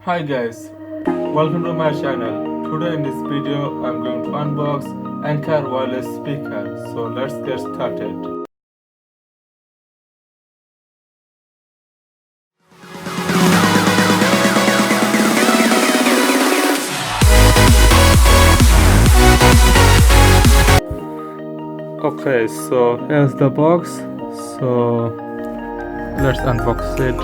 Hi guys, welcome to my channel. Today in this video I'm going to unbox Anker wireless speaker. So let's get started. Okay, so here's the box. So let's unbox it.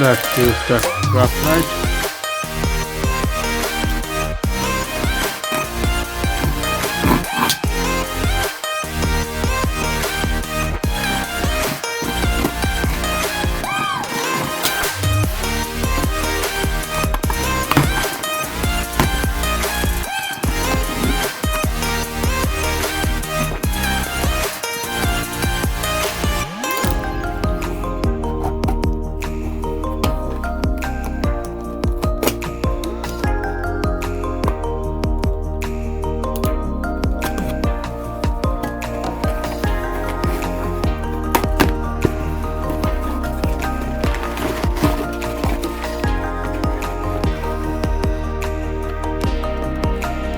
Let's use the graphite.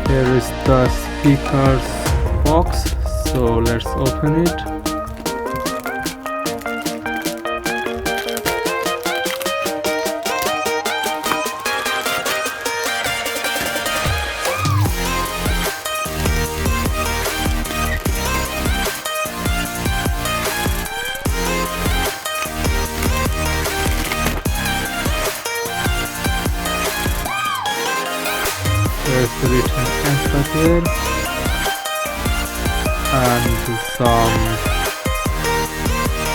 Here is the speakers box, so let's open it. There's the written answer here and some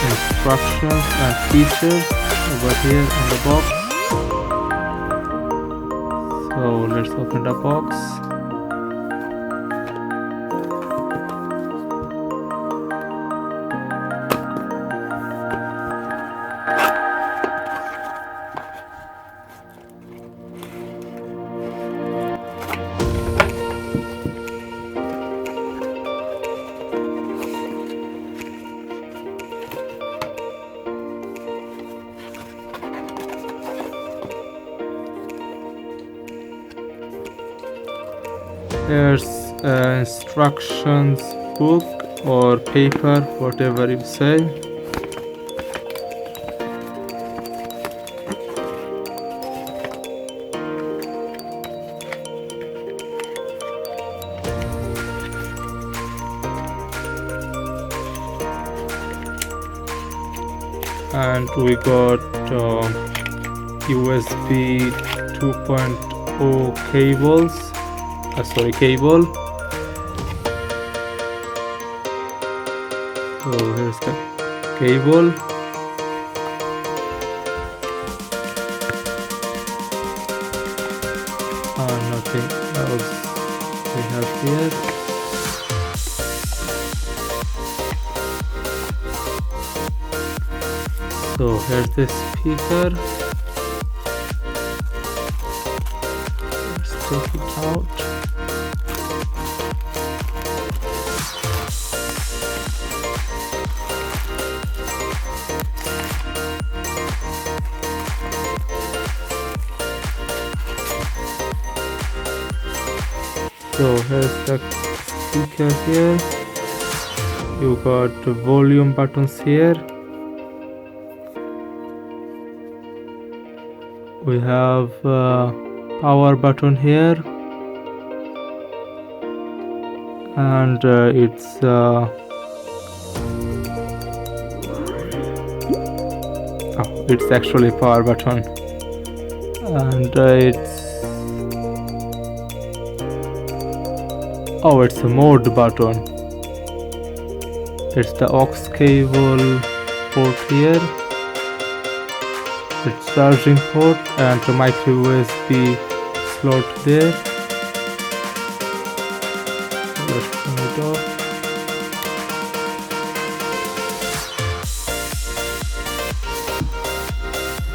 instructions and features over here on the box. So let's open the box. There's instructions book or paper, whatever you say. And we got USB 2.0 cable. So here's the cable. Nothing else we have here. So here's the speaker. Let's take it out. So here's the speaker here. You got the volume buttons here. We have power button here, and it's actually power button, and it's a mode button. It's the aux cable port here. It's charging port and the micro USB slot there. Let's turn it off.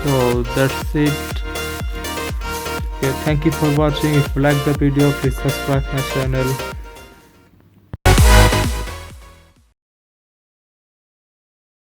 So that's it. Okay, thank you for watching. If you like the video, please subscribe my channel.